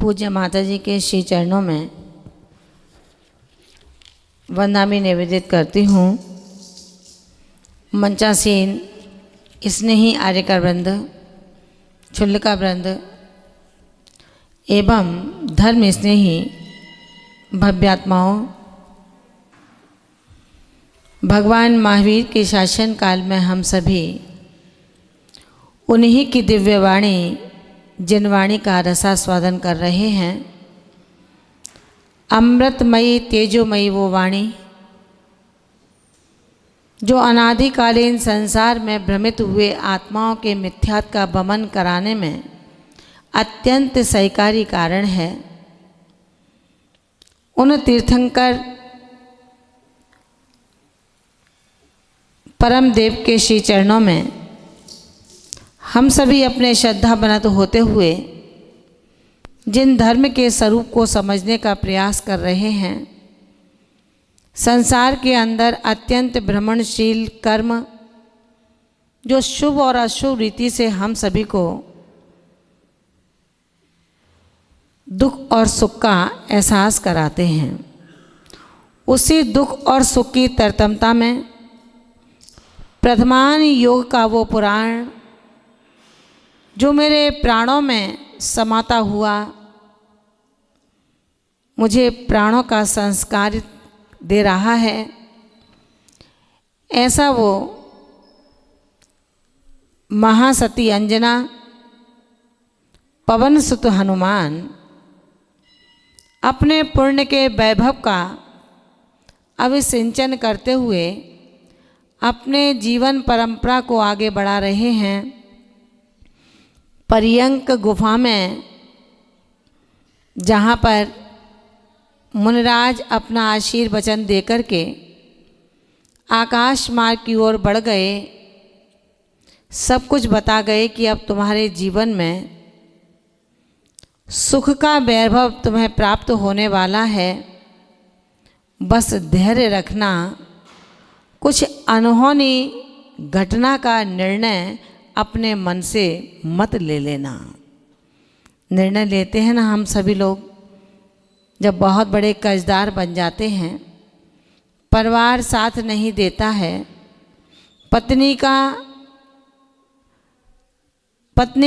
पूज्य माता जी के श्री चरणों में वंदनामि निवेदित करती हूँ। मंचासीन स्नेही आर्यकर वृंद, क्षुल्लका वृंद एवं धर्म स्नेही भव्यात्माओं, भगवान महावीर के शासन काल में हम सभी उन्हीं की दिव्य वाणी, जिन वाणी का रसास्वादन कर रहे हैं। अमृतमयी तेजोमयी वो वाणी जो अनादिकालीन संसार में भ्रमित हुए आत्माओं के मिथ्यात्व का वमन कराने में अत्यंत सहायकारी कारण है। उन तीर्थंकर परम देव के श्री चरणों में हम सभी अपने श्रद्धा बनत होते हुए जिन धर्म के स्वरूप को समझने का प्रयास कर रहे हैं, संसार के अंदर अत्यंत भ्रमणशील कर्म जो शुभ और अशुभ रीति से हम सभी को दुख और सुख का एहसास कराते हैं, उसी दुख और सुख की तरतमता में प्रथमान योग का वो पुराण जो मेरे प्राणों में समाता हुआ मुझे प्राणों का संस्कार दे रहा है, ऐसा वो महासती अंजना पवन सुत हनुमान अपने पुण्य के वैभव का अभिसिंचन करते हुए अपने जीवन परंपरा को आगे बढ़ा रहे हैं। पर्यंक गुफा में जहाँ पर मुनिराज अपना आशीर्वचन देकर के आकाश मार्ग की ओर बढ़ गए, सब कुछ बता गए कि अब तुम्हारे जीवन में सुख का वैभव तुम्हें प्राप्त होने वाला है, बस धैर्य रखना। कुछ अनहोनी घटना का निर्णय अपने मन से मत ले लेना। निर्णय लेते हैं ना हम सभी लोग, जब बहुत बड़े कर्जदार बन जाते हैं, परिवार साथ नहीं देता है, पत्नी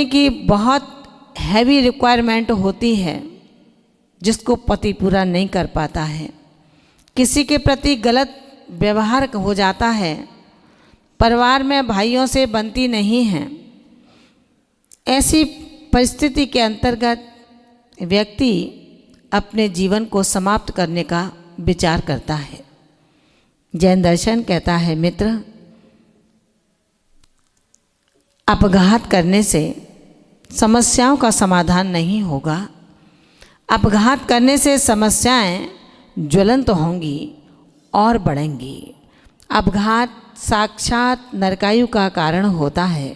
की बहुत हैवी रिक्वायरमेंट होती है जिसको पति पूरा नहीं कर पाता है, किसी के प्रति गलत व्यवहार हो जाता है, परिवार में भाइयों से बनती नहीं है। ऐसी परिस्थिति के अंतर्गत व्यक्ति अपने जीवन को समाप्त करने का विचार करता है। जैन दर्शन कहता है, मित्र, अपघात करने से समस्याओं का समाधान नहीं होगा। अपघात करने से समस्याएं ज्वलंत होंगी और बढ़ेंगी। अपघात साक्षात नरकायु का कारण होता है।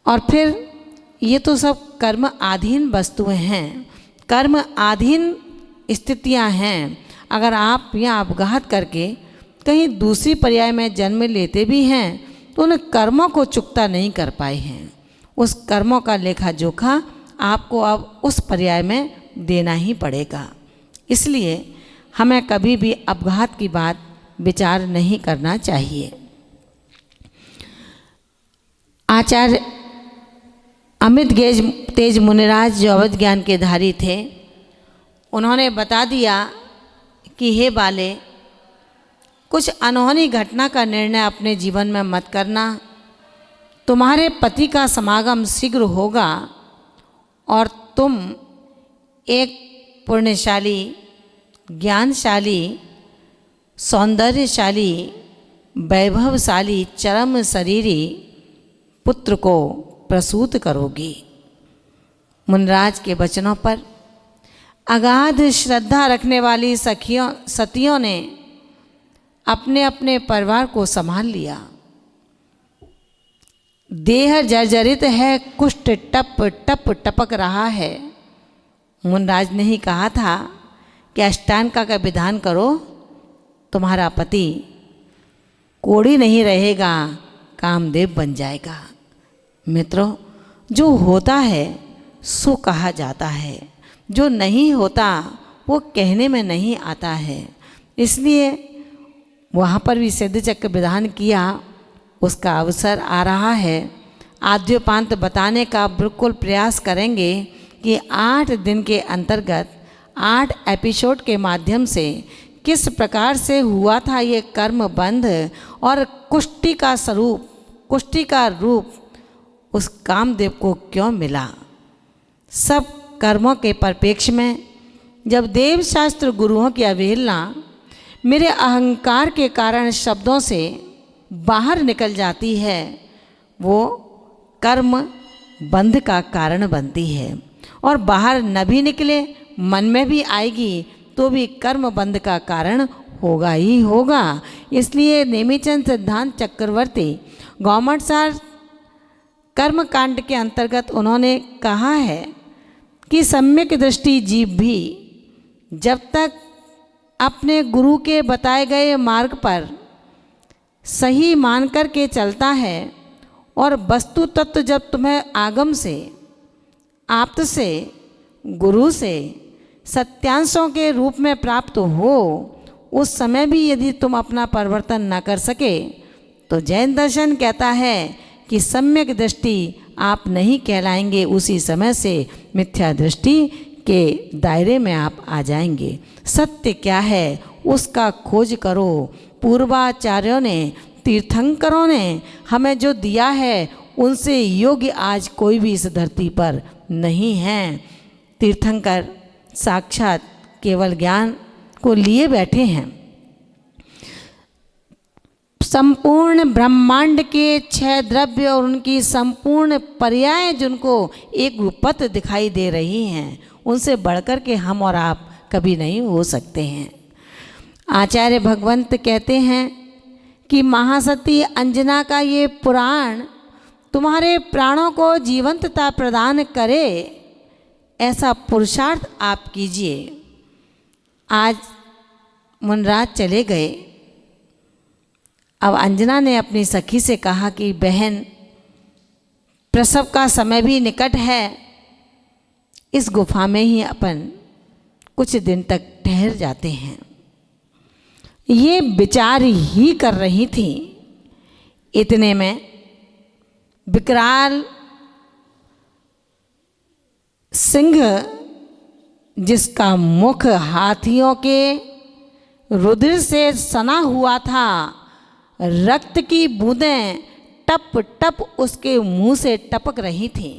और फिर ये तो सब कर्म आधीन वस्तुएं हैं, कर्म आधीन स्थितियां हैं। अगर आप यहाँ अपघात करके कहीं दूसरी पर्याय में जन्म लेते भी हैं तो उन कर्मों को चुकता नहीं कर पाए हैं। उस कर्मों का लेखा जोखा आपको अब उस पर्याय में देना ही पड़ेगा। इसलिए हमें कभी भी अपघात की बात विचार नहीं करना चाहिए। आचार्य अमित तेज मुनिराज जो अवध ज्ञान के धारी थे, उन्होंने बता दिया कि हे बाले, कुछ अनहोनी घटना का निर्णय अपने जीवन में मत करना। तुम्हारे पति का समागम शीघ्र होगा और तुम एक पुण्यशाली, ज्ञानशाली, सौंदर्यशाली, वैभवशाली, चरम शरीरी पुत्र को प्रसूत करोगी। मुनिराज के वचनों पर अगाध श्रद्धा रखने वाली सतियों ने अपने अपने परिवार को संभाल लिया। देह जर्जरित है, कुष्ठ टप टप टपक रहा है। मुनिराज ने ही कहा था कि अष्टांग का विधान करो, तुम्हारा पति कोढ़ी नहीं रहेगा, कामदेव बन जाएगा। मित्रों, जो होता है सो कहा जाता है, जो नहीं होता वो कहने में नहीं आता है। इसलिए वहाँ पर भी सिद्ध चक्र विधान किया, उसका अवसर आ रहा है। आद्योपांत बताने का बिल्कुल प्रयास करेंगे कि 8 दिन के अंतर्गत 8 एपिसोड के माध्यम से किस प्रकार से हुआ था ये कर्म बंध और कुष्टि का स्वरूप, कुष्टि का रूप उस कामदेव को क्यों मिला। सब कर्मों के परिप्रेक्ष्य में जब देव शास्त्र गुरुओं की अवहेलना मेरे अहंकार के कारण शब्दों से बाहर निकल जाती है, वो कर्म बंध का कारण बनती है। और बाहर न भी निकले, मन में भी आएगी तो भी कर्म बंध का कारण होगा ही होगा। इसलिए नेमिचंद सिद्धांत चक्रवर्ती गौमटसार कर्म कांड के अंतर्गत उन्होंने कहा है कि सम्यक दृष्टि जीव भी जब तक अपने गुरु के बताए गए मार्ग पर सही मान कर के चलता है और वस्तु तत्व जब तुम्हें आगम से, आप्त से, गुरु से सत्यांशों के रूप में प्राप्त हो, उस समय भी यदि तुम अपना परिवर्तन न कर सके तो जैन दर्शन कहता है कि सम्यक दृष्टि आप नहीं कहलाएंगे, उसी समय से मिथ्या दृष्टि के दायरे में आप आ जाएंगे। सत्य क्या है उसका खोज करो। पूर्वाचार्यों ने, तीर्थंकरों ने हमें जो दिया है उनसे योग्य आज कोई भी इस धरती पर नहीं है। तीर्थंकर साक्षात केवल ज्ञान को लिए बैठे हैं। संपूर्ण ब्रह्मांड के 6 द्रव्य और उनकी संपूर्ण पर्याय जिनको एक रूपत दिखाई दे रही हैं, उनसे बढ़कर के हम और आप कभी नहीं हो सकते हैं। आचार्य भगवंत कहते हैं कि महासती अंजना का ये पुराण तुम्हारे प्राणों को जीवंतता प्रदान करे, ऐसा पुरुषार्थ आप कीजिए। आज मुनराज चले गए। अब अंजना ने अपनी सखी से कहा कि बहन, प्रसव का समय भी निकट है, इस गुफा में ही अपन कुछ दिन तक ठहर जाते हैं। ये विचार ही कर रही थी, इतने में विकराल सिंह, जिसका मुख हाथियों के रुधिर से सना हुआ था, रक्त की बूंदें टप टप उसके मुंह से टपक रही थी।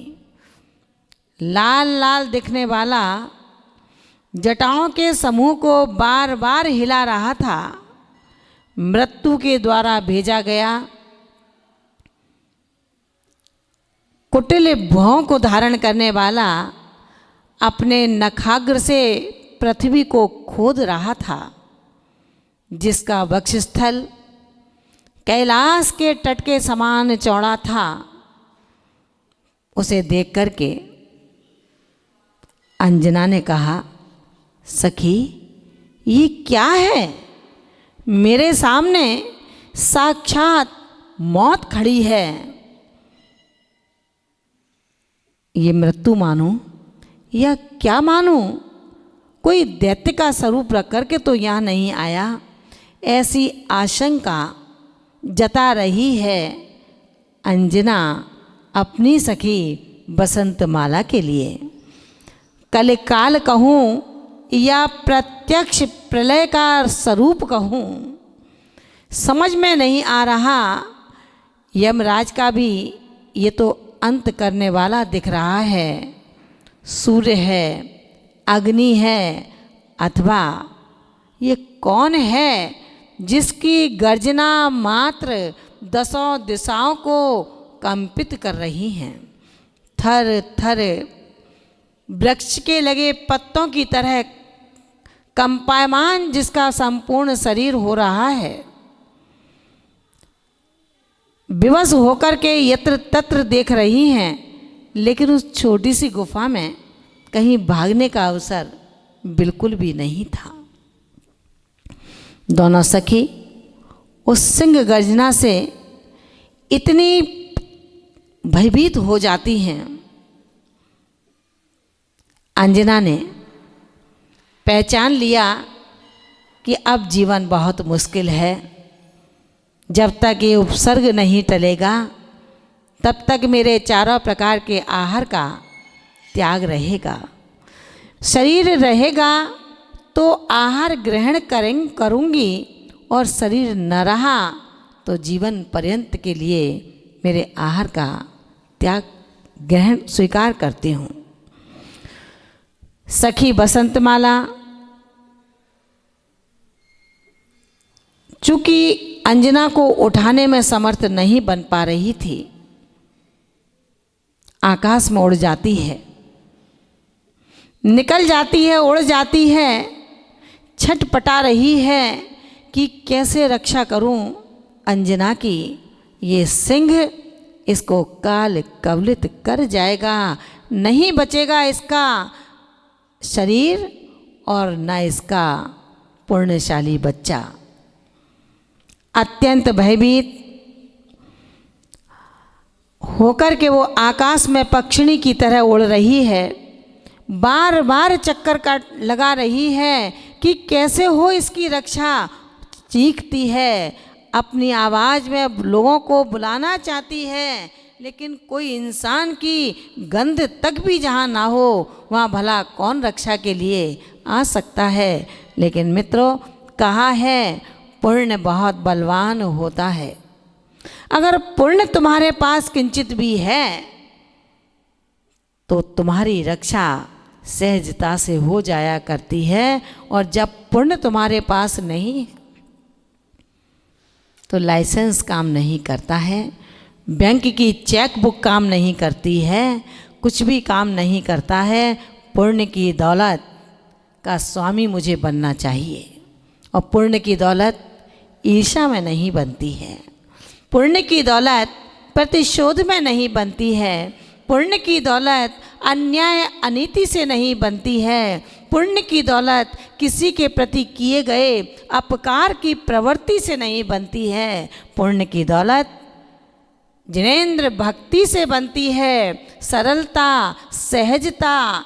लाल लाल दिखने वाला जटाओं के समूह को बार बार हिला रहा था। मृत्यु के द्वारा भेजा गया कुटिल भौं को धारण करने वाला अपने नखाग्र से पृथ्वी को खोद रहा था, जिसका वक्षस्थल कैलाश के तट के समान चौड़ा था। उसे देख करके अंजना ने कहा, सखी ये क्या है? मेरे सामने साक्षात मौत खड़ी है। ये मृत्यु मानूं या क्या मानूं? कोई दैत्य का स्वरूप रख करके तो यहाँ नहीं आया, ऐसी आशंका जता रही है अंजना अपनी सखी बसंतमाला के लिए। कलिकाल कहूँ या प्रत्यक्ष प्रलय का स्वरूप कहूँ, समझ में नहीं आ रहा। यमराज का भी ये तो अंत करने वाला दिख रहा है। सूर्य है, अग्नि है, अथवा ये कौन है जिसकी गर्जना मात्र 10 दिशाओं को कंपित कर रही हैं। थर थर वृक्ष के लगे पत्तों की तरह कंपायमान जिसका संपूर्ण शरीर हो रहा है। विवश होकर के यत्र तत्र देख रही हैं, लेकिन उस छोटी सी गुफा में कहीं भागने का अवसर बिल्कुल भी नहीं था। दोनों सखी उस सिंह गर्जना से इतनी भयभीत हो जाती हैं। अंजना ने पहचान लिया कि अब जीवन बहुत मुश्किल है। जब तक ये उपसर्ग नहीं टलेगा तब तक मेरे चारों प्रकार के आहार का त्याग रहेगा। शरीर रहेगा तो आहार ग्रहण करूँगी और शरीर न रहा तो जीवन पर्यंत के लिए मेरे आहार का त्याग ग्रहण स्वीकार करती हूँ। सखी बसंतमाला चूंकि अंजना को उठाने में समर्थ नहीं बन पा रही थी, आकाश में उड़ जाती है, निकल जाती है, उड़ जाती है, छटपटा रही है कि कैसे रक्षा करूं अंजना की। ये सिंह इसको काल कवलित कर जाएगा, नहीं बचेगा इसका शरीर और न इसका पुण्यशाली बच्चा। अत्यंत भयभीत होकर के वो आकाश में पक्षिणी की तरह उड़ रही है, बार बार चक्कर काट लगा रही है कि कैसे हो इसकी रक्षा। चीखती है, अपनी आवाज़ में लोगों को बुलाना चाहती है, लेकिन कोई इंसान की गंध तक भी जहाँ ना हो वहाँ भला कौन रक्षा के लिए आ सकता है। लेकिन मित्रों, कहा है पुण्य बहुत बलवान होता है। अगर पुण्य तुम्हारे पास किंचित भी है तो तुम्हारी रक्षा सहजता से हो जाया करती है, और जब पुण्य तुम्हारे पास नहीं तो लाइसेंस काम नहीं करता है, बैंक की चेक बुक काम नहीं करती है, कुछ भी काम नहीं करता है। पुण्य की दौलत का स्वामी मुझे बनना चाहिए, और पुण्य की दौलत ईर्ष्या में नहीं बनती है, पुण्य की दौलत प्रतिशोध में नहीं बनती है, पुण्य की दौलत अन्याय अनीति से नहीं बनती है, पुण्य की दौलत किसी के प्रति किए गए अपकार की प्रवृत्ति से नहीं बनती है, पुण्य की दौलत जिनेंद्र भक्ति से बनती है, सरलता सहजता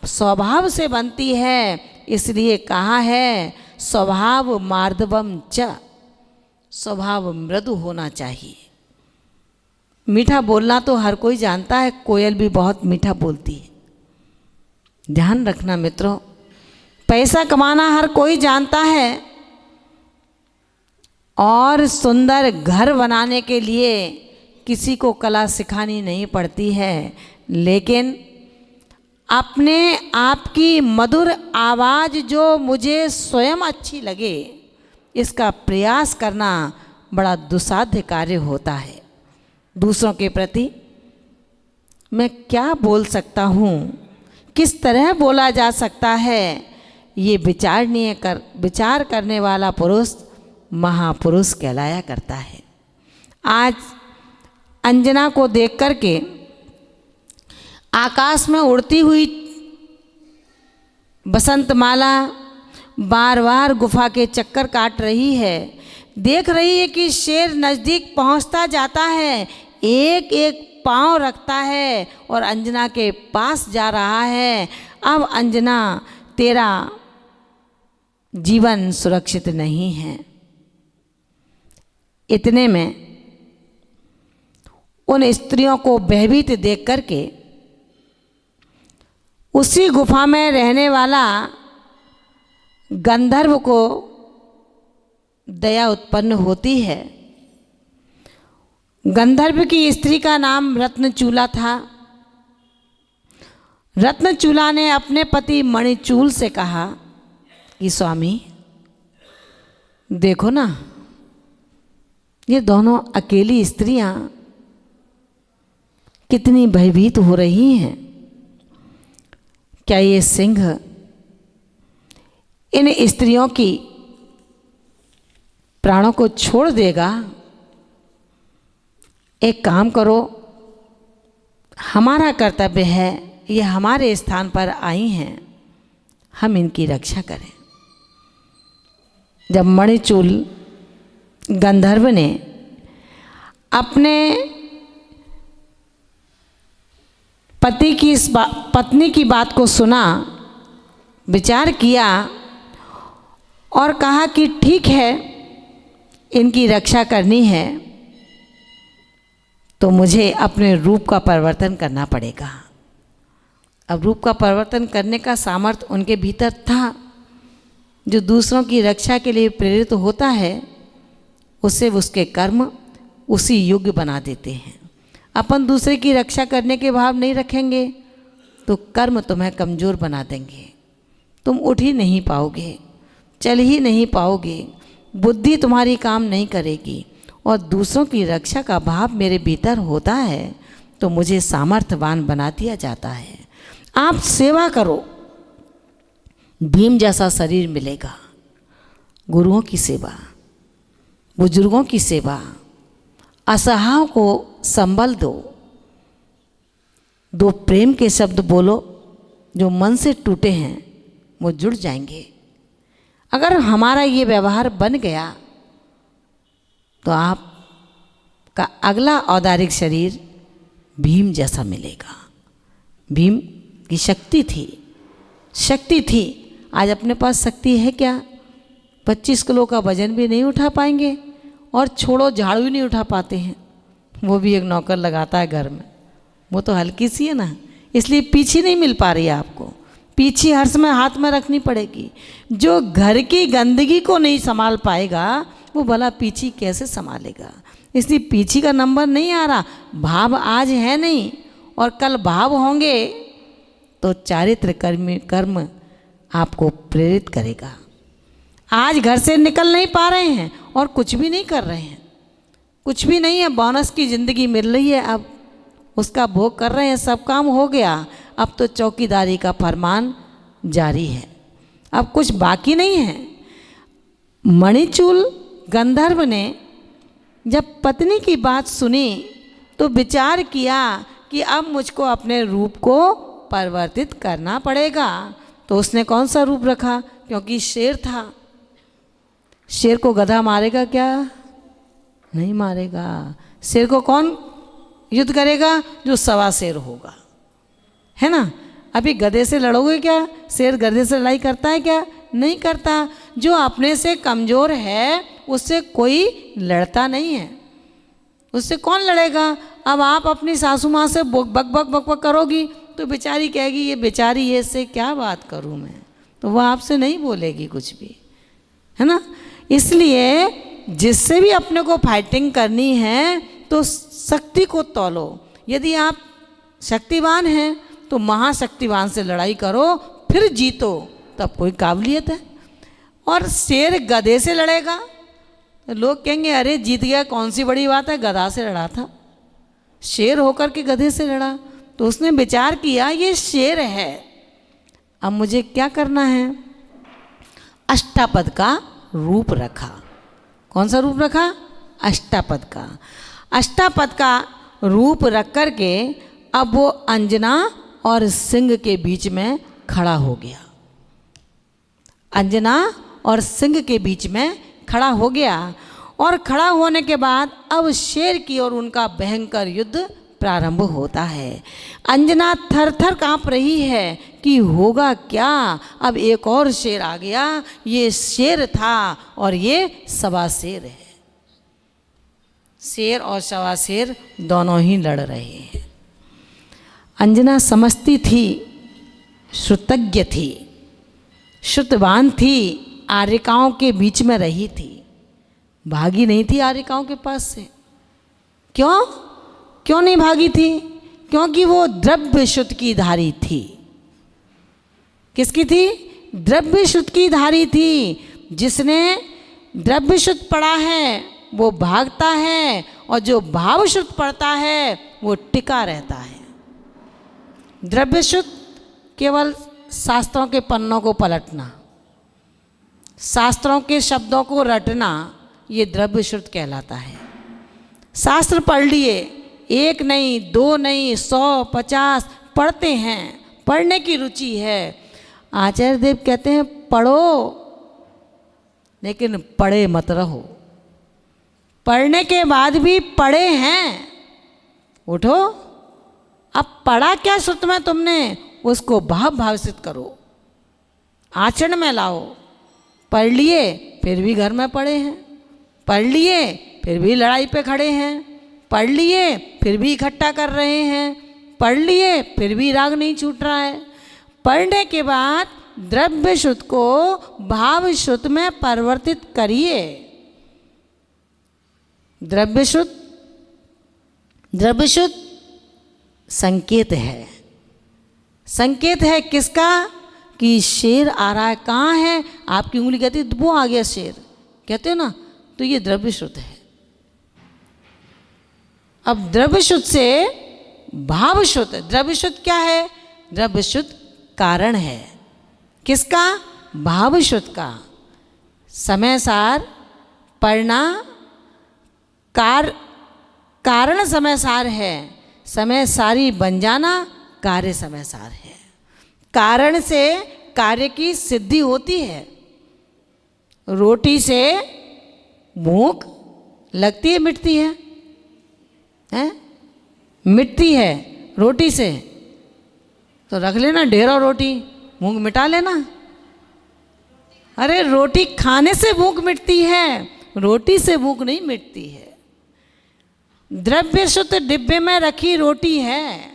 स्वभाव से बनती है। इसलिए कहा है स्वभाव मार्दवम च, स्वभाव मृदु होना चाहिए। मीठा बोलना तो हर कोई जानता है, कोयल भी बहुत मीठा बोलती है। ध्यान रखना मित्रों, पैसा कमाना हर कोई जानता है, और सुंदर घर बनाने के लिए किसी को कला सिखानी नहीं पड़ती है, लेकिन अपने आप की मधुर आवाज़ जो मुझे स्वयं अच्छी लगे इसका प्रयास करना बड़ा दुस्साध्य कार्य होता है। दूसरों के प्रति मैं क्या बोल सकता हूँ, किस तरह बोला जा सकता है, ये विचार करने वाला पुरुष महापुरुष कहलाया करता है। आज अंजना को देख करके आकाश में उड़ती हुई बसंतमाला बार बार गुफा के चक्कर काट रही है, देख रही है कि शेर नज़दीक पहुंचता जाता है, एक एक पांव रखता है और अंजना के पास जा रहा है। अब अंजना, तेरा जीवन सुरक्षित नहीं है। इतने में उन स्त्रियों को भयभीत देख करके उसी गुफा में रहने वाला गंधर्व को दया उत्पन्न होती है। गंधर्व की स्त्री का नाम रत्नचूला था। रत्नचूला ने अपने पति मणिचूल से कहा कि स्वामी देखो ना, ये दोनों अकेली स्त्रियां कितनी भयभीत हो रही हैं। क्या ये सिंह इन स्त्रियों की प्राणों को छोड़ देगा? एक काम करो, हमारा कर्तव्य है, ये हमारे स्थान पर आई हैं, हम इनकी रक्षा करें। जब मणिचूल गंधर्व ने अपने पत्नी की बात को सुना विचार किया और कहा कि ठीक है, इनकी रक्षा करनी है तो मुझे अपने रूप का परिवर्तन करना पड़ेगा। अब रूप का परिवर्तन करने का सामर्थ्य उनके भीतर था। जो दूसरों की रक्षा के लिए प्रेरित होता है उसे उसके कर्म उसी योग्य बना देते हैं। अपन दूसरे की रक्षा करने के भाव नहीं रखेंगे तो कर्म तुम्हें कमज़ोर बना देंगे, तुम उठ ही नहीं पाओगे, चल ही नहीं पाओगे, बुद्धि तुम्हारी काम नहीं करेगी। और दूसरों की रक्षा का भाव मेरे भीतर होता है तो मुझे सामर्थ्यवान बना दिया जाता है। आप सेवा करो, भीम जैसा शरीर मिलेगा। गुरुओं की सेवा, बुजुर्गों की सेवा, असहायों को संबल दो, दो प्रेम के शब्द बोलो, जो मन से टूटे हैं वो जुड़ जाएंगे। अगर हमारा ये व्यवहार बन गया तो आपका अगला औदारिक शरीर भीम जैसा मिलेगा। भीम की शक्ति थी। आज अपने पास शक्ति है क्या? 25 किलो का वजन भी नहीं उठा पाएंगे, और छोड़ो झाड़ू ही नहीं उठा पाते हैं। वो भी एक नौकर लगाता है घर में, वो तो हल्की सी है ना, इसलिए पीछी नहीं मिल पा रही है आपको। पीछी हर समय हाथ में रखनी पड़ेगी। जो घर की गंदगी को नहीं संभाल पाएगा वो भला पीछी कैसे संभालेगा? इसलिए पीछी का नंबर नहीं आ रहा। भाव आज है नहीं और कल भाव होंगे तो चारित्र कर्म आपको प्रेरित करेगा। आज घर से निकल नहीं पा रहे हैं और कुछ भी नहीं कर रहे हैं, कुछ भी नहीं है, बोनस की ज़िंदगी मिल रही है, अब उसका भोग कर रहे हैं, सब काम हो गया, अब तो चौकीदारी का फरमान जारी है, अब कुछ बाकी नहीं है। मणिचूल गंधर्व ने जब पत्नी की बात सुनी तो विचार किया कि अब मुझको अपने रूप को परिवर्तित करना पड़ेगा। तो उसने कौन सा रूप रखा? क्योंकि शेर था। शेर को गधा मारेगा क्या? नहीं मारेगा। शेर को कौन युद्ध करेगा? जो सवा शेर होगा, है ना। अभी गधे से लड़ोगे क्या? शेर गधे से लड़ाई करता है क्या? नहीं करता। जो अपने से कमज़ोर है उससे कोई लड़ता नहीं है, उससे कौन लड़ेगा? अब आप अपनी सासू माँ से बक बक बक बक करोगी तो बेचारी कहेगी ये बेचारी, ये इससे क्या बात करूँ मैं, तो वह आपसे नहीं बोलेगी कुछ भी, है ना। इसलिए जिससे भी अपने को फाइटिंग करनी है तो शक्ति को तोलो। यदि आप शक्तिवान हैं तो महाशक्तिवान से लड़ाई करो, फिर जीतो, तब कोई काबिलियत है। और शेर गधे से लड़ेगा तो लोग कहेंगे अरे जीत गया, कौन सी बड़ी बात है, गधा से लड़ा था, शेर होकर के गधे से लड़ा। तो उसने विचार किया ये शेर है, अब मुझे क्या करना है? अष्टापद का रूप रखा। कौन सा रूप रखा? अष्टापद का। अष्टापद का रूप रख कर के अब वो अंजना और सिंह के बीच में खड़ा हो गया। अंजना और सिंह के बीच में खड़ा हो गया, और खड़ा होने के बाद अब शेर की और उनका भयंकर युद्ध प्रारंभ होता है। अंजना थर थर काँप रही है कि होगा क्या, अब एक और शेर आ गया। ये शेर था और ये सवा शेर है। शेर और सवा शेर दोनों ही लड़ रहे हैं। अंजना समझती थी, श्रुतज्ञ थी, श्रुतवान थी, आर्यकाओं के बीच में रही थी, भागी नहीं थी आर्यकाओं के पास से। क्यों नहीं भागी थी? क्योंकि वो द्रव्य शुद्ध की धारी थी। किसकी थी? द्रव्य शुद्ध की धारी थी। जिसने द्रव्य शुद्ध पढ़ा है वो भागता है, और जो भाव शुद्ध पढ़ता है वो टिका रहता है। द्रव्य शुद्ध केवल शास्त्रों के पन्नों को पलटना, शास्त्रों के शब्दों को रटना, ये द्रव्य शुद्ध कहलाता है। शास्त्र पढ़ लिए, एक नहीं, दो नहीं, 100, 50 पढ़ते हैं, पढ़ने की रुचि है। आचार्य देव कहते हैं पढ़ो लेकिन पढ़े मत रहो। पढ़ने के बाद भी पढ़े हैं, उठो। अब पढ़ा क्या श्रुत में तुमने, उसको भाव भावित करो। आचरण में लाओ। पढ़ लिए फिर भी घर में पड़े हैं, पढ़ लिए फिर भी लड़ाई पे खड़े हैं, पढ़ लिए फिर भी इकट्ठा कर रहे हैं, पढ़ लिए फिर भी राग नहीं छूट रहा है। पढ़ने के बाद द्रव्य शुद्ध को भाव शुद्ध में परिवर्तित करिए। द्रव्य शुद्ध संकेत है। संकेत है किसका? कि शेर आ रहा है। कहाँ है? आपकी उंगली कहती है वो आ गया शेर, कहते हो ना, तो ये द्रव्य शुद्ध है। अब द्रव्य शुद्ध से भाव शुद्ध। द्रव्य शुद्ध क्या है? द्रव्य शुद्ध कारण है। किसका? भाव शुद्ध का। समय सार पढ़ना कारण समय सार है, समय सारी बन जाना कार्य समय सार है। कारण से कार्य की सिद्धि होती है। रोटी से भूख लगती है, मिटती है, हैं? मिटती है रोटी से, तो रख लेना ढेरों रोटी, भूख मिटा लेना। अरे रोटी खाने से भूख मिटती है, रोटी से भूख नहीं मिटती है। द्रव्य शुद्ध डिब्बे में रखी रोटी है,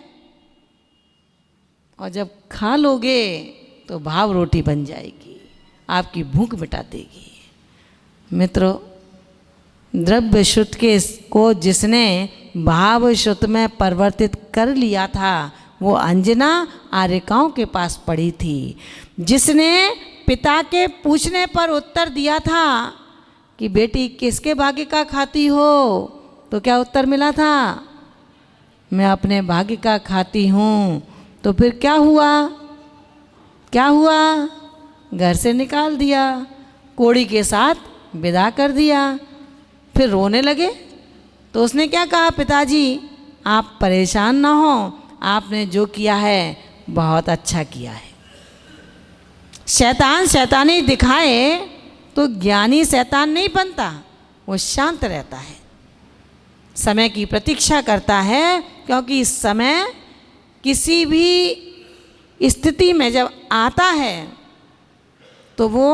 और जब खा लोगे तो भाव रोटी बन जाएगी, आपकी भूख मिटा देगी। मित्रों, द्रव्य शुद्ध को जिसने भाव शुद्ध में परिवर्तित कर लिया था वो अंजना आर्यकाओं के पास पड़ी थी। जिसने पिता के पूछने पर उत्तर दिया था कि बेटी किसके भाग्य का खाती हो, तो क्या उत्तर मिला था? मैं अपने भाग्य का खाती हूँ। तो फिर क्या हुआ? क्या हुआ? घर से निकाल दिया, कोड़ी के साथ विदा कर दिया। फिर रोने लगे तो उसने क्या कहा? पिताजी आप परेशान ना हो, आपने जो किया है बहुत अच्छा किया है। शैतान शैतानी दिखाए तो ज्ञानी शैतान नहीं बनता, वो शांत रहता है, समय की प्रतीक्षा करता है। क्योंकि समय किसी भी स्थिति में जब आता है तो वो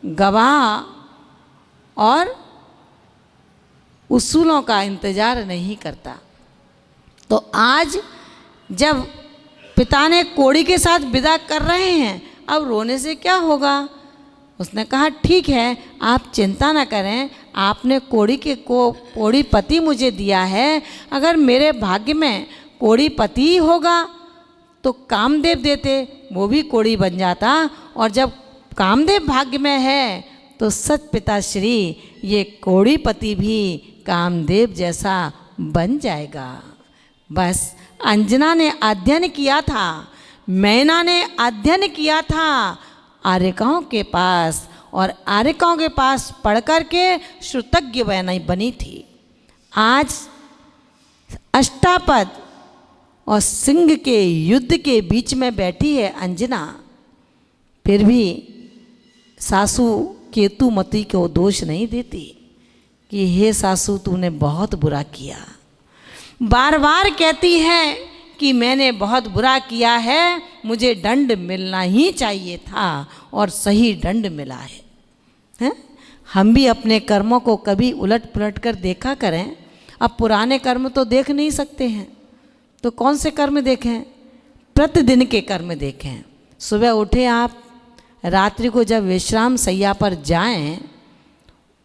गवाह और उसूलों का इंतजार नहीं करता। तो आज जब पिता ने कोड़ी के साथ विदा कर रहे हैं, अब रोने से क्या होगा? उसने कहा ठीक है, आप चिंता ना करें, आपने कोड़ी पति मुझे दिया है। अगर मेरे भाग्य में कोड़ी पति होगा तो कामदेव देते, वो भी कोड़ी बन जाता। और जब कामदेव भाग्य में है तो सत पिताश्री ये कोड़ी पति भी कामदेव जैसा बन जाएगा। बस अंजना ने अध्ययन किया था, मैना ने अध्ययन किया था आर्यकाओं के पास, और आर्यकाओं के पास पढ़ कर के श्रुतज्ञ बनी थी। आज अष्टापद और सिंह के युद्ध के बीच में बैठी है अंजना, फिर भी सासू केतुमती को दोष नहीं देती कि हे सासू तूने बहुत बुरा किया। बार बार कहती है कि मैंने बहुत बुरा किया है, मुझे दंड मिलना ही चाहिए था और सही दंड मिला है। हैं? हम भी अपने कर्मों को कभी उलट पुलट कर देखा करें। अब पुराने कर्म तो देख नहीं सकते हैं, तो कौन से कर्म देखें? प्रतिदिन के कर्म देखें। सुबह उठे आप, रात्रि को जब विश्राम शैया पर जाएं,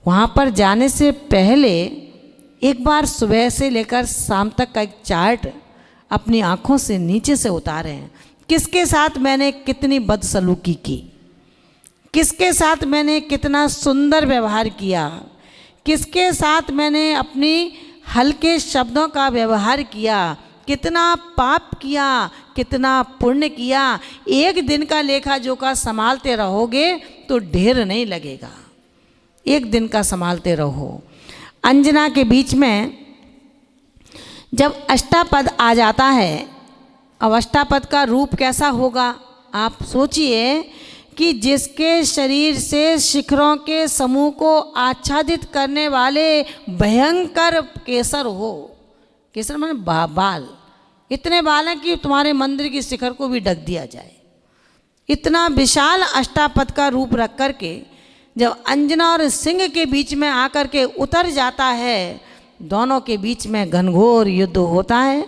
वहाँ पर जाने से पहले एक बार सुबह से लेकर शाम तक का एक चार्ट अपनी आँखों से नीचे से उतारें। किसके साथ मैंने कितनी बदसलूकी की, किसके साथ मैंने कितना सुंदर व्यवहार किया, किसके साथ मैंने अपनी हल्के शब्दों का व्यवहार किया, कितना पाप किया, कितना पुण्य किया। एक दिन का लेखा जोखा संभालते रहोगे तो ढेर नहीं लगेगा, एक दिन का संभालते रहो। अंजना के बीच में जब अष्टापद आ जाता है, अब अष्टापद का रूप कैसा होगा आप सोचिए कि जिसके शरीर से शिखरों के समूह को आच्छादित करने वाले भयंकर केसर हो। केसर माने बाल, इतने बाल हैं कि तुम्हारे मंदिर की शिखर को भी ढक दिया जाए, इतना विशाल अष्टापद का रूप रख करके जब अंजना और सिंह के बीच में आकर के उतर जाता है, दोनों के बीच में घनघोर युद्ध होता है।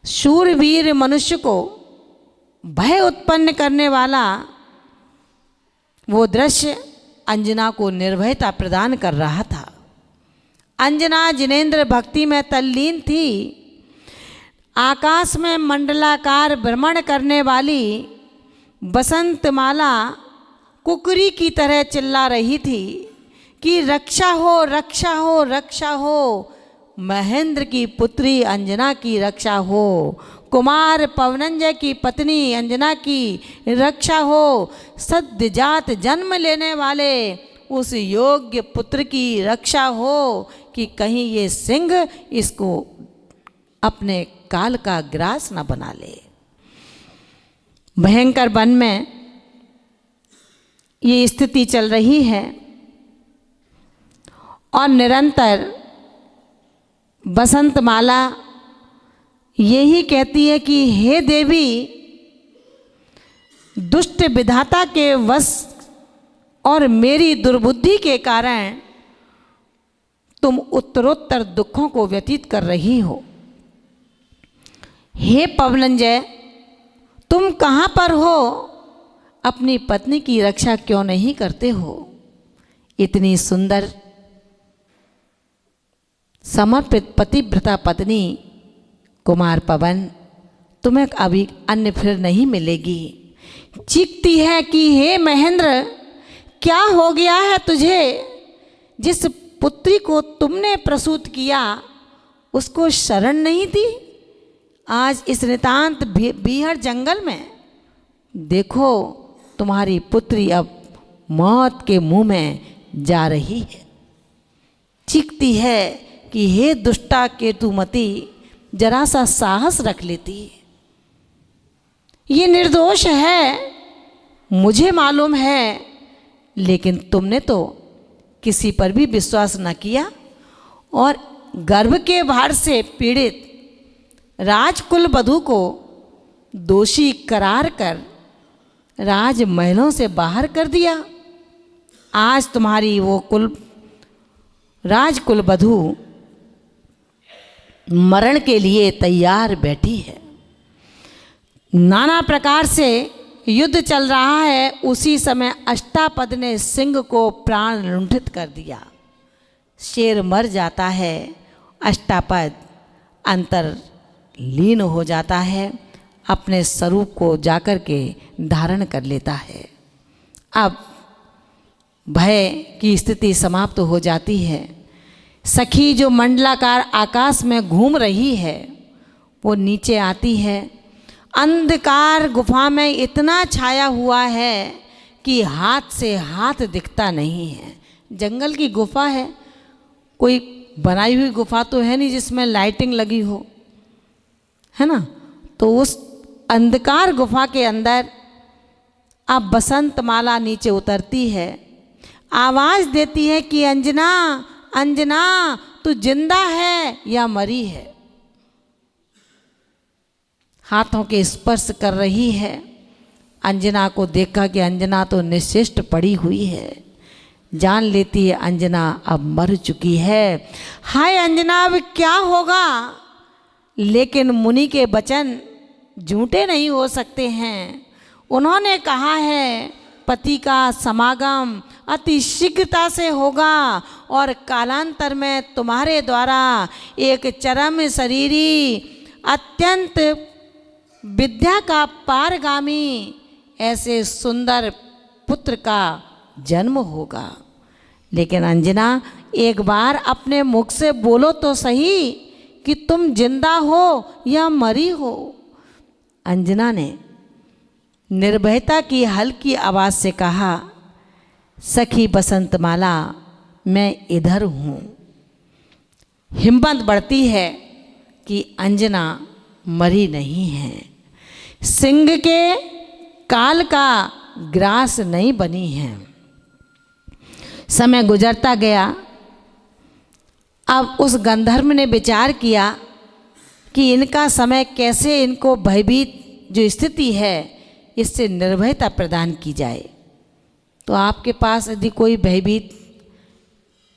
शूरवीर मनुष्य को भय उत्पन्न करने वाला वो दृश्य अंजना को निर्भयता प्रदान कर रहा था। अंजना जिनेंद्र भक्ति में तल्लीन थी। आकाश में मंडलाकार भ्रमण करने वाली बसंतमाला कुकरी की तरह चिल्ला रही थी कि रक्षा हो, रक्षा हो, रक्षा हो, महेंद्र की पुत्री अंजना की रक्षा हो, कुमार पवनंजय की पत्नी अंजना की रक्षा हो, सद्यजात जन्म लेने वाले उस योग्य पुत्र की रक्षा हो कि कहीं ये सिंह इसको अपने काल का ग्रास न बना ले। भयंकर वन में ये स्थिति चल रही है और निरंतर बसंतमाला यही कहती है कि हे देवी, दुष्ट विधाता के वश और मेरी दुर्बुद्धि के कारण तुम उत्तरोत्तर दुखों को व्यतीत कर रही हो। हे पवनंजय, तुम कहाँ पर हो? अपनी पत्नी की रक्षा क्यों नहीं करते हो? इतनी सुंदर समर्पित पतिव्रता पत्नी कुमार पवन तुम्हें अभी अन्य फिर नहीं मिलेगी। चीखती है कि हे महेंद्र, क्या हो गया है तुझे? जिस पुत्री को तुमने प्रसूत किया उसको शरण नहीं दी। आज इस नितांत बीहड़ जंगल में देखो तुम्हारी पुत्री अब मौत के मुंह में जा रही है। चीखती है कि हे दुष्टा केतुमती, जरा सा साहस रख लेती। ये निर्दोष है, मुझे मालूम है, लेकिन तुमने तो किसी पर भी विश्वास न किया और गर्भ के भार से पीड़ित राजकुल वधू को दोषी करार कर राजमहलों से बाहर कर दिया। आज तुम्हारी वो राजकुल वधू मरण के लिए तैयार बैठी है। नाना प्रकार से युद्ध चल रहा है। उसी समय अष्टापद ने सिंह को प्राण लुंठित कर दिया। शेर मर जाता है, अष्टापद अंतर लीन हो जाता है, अपने स्वरूप को जाकर के धारण कर लेता है। अब भय की स्थिति समाप्त हो जाती है। सखी जो मंडलाकार आकाश में घूम रही है वो नीचे आती है। अंधकार गुफा में इतना छाया हुआ है कि हाथ से हाथ दिखता नहीं है। जंगल की गुफा है, कोई बनाई हुई गुफा तो है नहीं जिसमें लाइटिंग लगी हो, है ना। तो उस अंधकार गुफा के अंदर अब बसंतमाला नीचे उतरती है, आवाज देती है कि अंजना, अंजना, तू जिंदा है या मरी है। हाथों के स्पर्श कर रही है। अंजना को देखा कि अंजना तो निश्चिष्ट पड़ी हुई है। जान लेती है अंजना अब मर चुकी है। हाय अंजना, अब क्या होगा? लेकिन मुनि के वचन झूठे नहीं हो सकते हैं। उन्होंने कहा है पति का समागम अति शीघ्रता से होगा और कालांतर में तुम्हारे द्वारा एक चरम शरीरी अत्यंत विद्या का पारगामी ऐसे सुंदर पुत्र का जन्म होगा। लेकिन अंजना, एक बार अपने मुख से बोलो तो सही कि तुम जिंदा हो या मरी हो। अंजना ने निर्भयता की हल्की आवाज से कहा, सखी बसंतमाला, मैं इधर हूँ। हिम्मत बढ़ती है कि अंजना मरी नहीं है, सिंह के काल का ग्रास नहीं बनी है। समय गुजरता गया। अब उस गंधर्व ने विचार किया कि इनका समय कैसे, इनको भयभीत जो स्थिति है इससे निर्भयता प्रदान की जाए। तो आपके पास यदि कोई भयभीत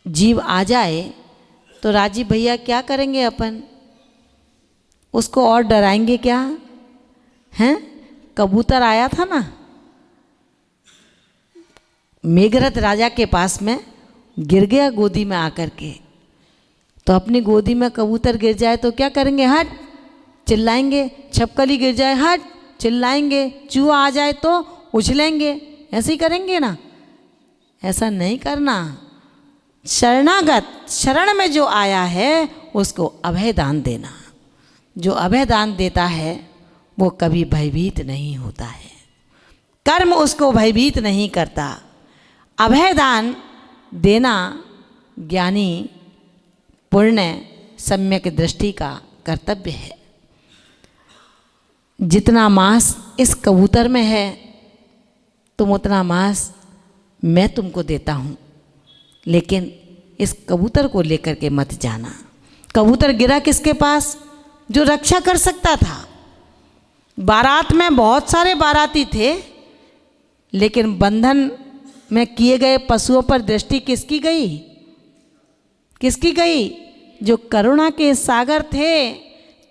जीव आ जाए तो राजीव भैया क्या करेंगे? अपन उसको और डराएंगे क्या? हैं? कबूतर आया था ना मेघरथ राजा के पास में, गिर गया गोदी में आकर के। तो अपनी गोदी में कबूतर गिर जाए तो क्या करेंगे? हट, चिल्लाएंगे। छपकली गिर जाए, हट, चिल्लाएंगे। चूहा आ जाए तो उछलेंगे। ऐसे ही करेंगे ना? ऐसा नहीं करना। शरणागत, शरण में जो आया है उसको अभय दान देना। जो अभय दान देता है वो कभी भयभीत नहीं होता है, कर्म उसको भयभीत नहीं करता। अभय दान देना ज्ञानी पुण्य सम्यक दृष्टि का कर्तव्य है। जितना मांस इस कबूतर में है तुम उतना मांस मैं तुमको देता हूँ, लेकिन इस कबूतर को लेकर के मत जाना। कबूतर गिरा किसके पास? जो रक्षा कर सकता था। बारात में बहुत सारे बाराती थे, लेकिन बंधन में किए गए पशुओं पर दृष्टि किसकी गई? किसकी गई? जो करुणा के सागर थे,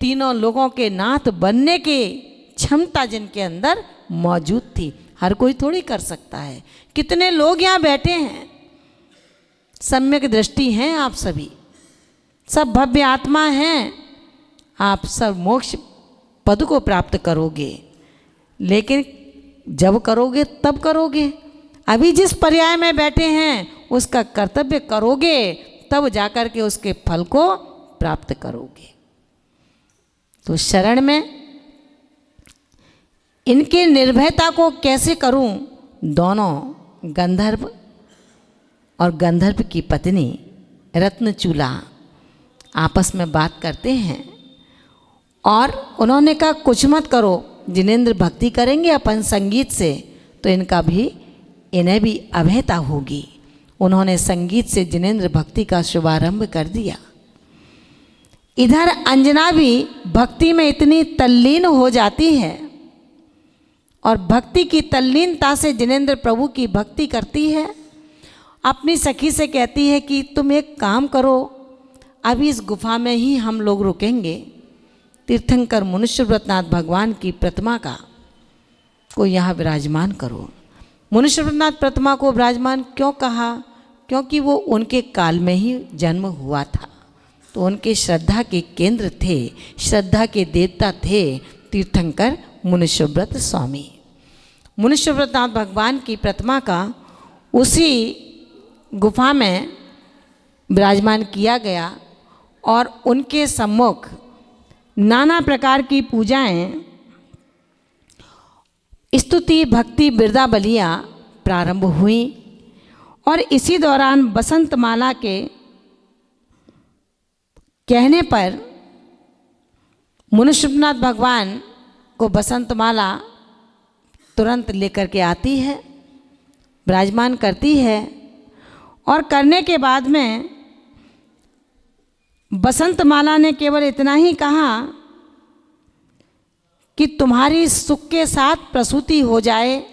तीनों लोगों के नाथ बनने की क्षमता जिनके अंदर मौजूद थी। हर कोई थोड़ी कर सकता है। कितने लोग यहाँ बैठे हैं, सम्यक दृष्टि हैं आप सभी, सब भव्य आत्मा हैं, आप सब मोक्ष पद को प्राप्त करोगे। लेकिन जब करोगे तब करोगे। अभी जिस पर्याय में बैठे हैं उसका कर्तव्य करोगे, तब जाकर के उसके फल को प्राप्त करोगे। तो शरण में इनके निर्भयता को कैसे करूं? दोनों गंधर्व और गंधर्व की पत्नी रत्नचूला आपस में बात करते हैं और उन्होंने कहा कुछ मत करो, जिनेंद्र भक्ति करेंगे अपन संगीत से तो इन्हें भी अभयता होगी। उन्होंने संगीत से जिनेंद्र भक्ति का शुभारंभ कर दिया। इधर अंजना भी भक्ति में इतनी तल्लीन हो जाती है और भक्ति की तल्लीनता से जिनेंद्र प्रभु की भक्ति करती है। अपनी सखी से कहती है कि तुम एक काम करो, अभी इस गुफा में ही हम लोग रुकेंगे। तीर्थंकर मुनीश्वरनाथ भगवान की प्रतिमा को यहाँ विराजमान करो। मुनीश्वरनाथ प्रतिमा को विराजमान क्यों कहा? क्योंकि वो उनके काल में ही जन्म हुआ था, तो उनके श्रद्धा के केंद्र थे, श्रद्धा के देवता थे तीर्थंकर मुनीश्वरव्रत स्वामी। मुनीश्वरनाथ भगवान की प्रतिमा का उसी गुफा में विराजमान किया गया और उनके सम्मुख नाना प्रकार की पूजाएं, स्तुति, भक्ति, बिरदावलियाँ प्रारंभ हुई। और इसी दौरान बसंत माला के कहने पर मुनीश्वरनाथ भगवान को बसंत माला तुरंत लेकर के आती है, विराजमान करती है। और करने के बाद में बसंत माला ने केवल इतना ही कहा कि तुम्हारी सुख के साथ प्रसूति हो जाए,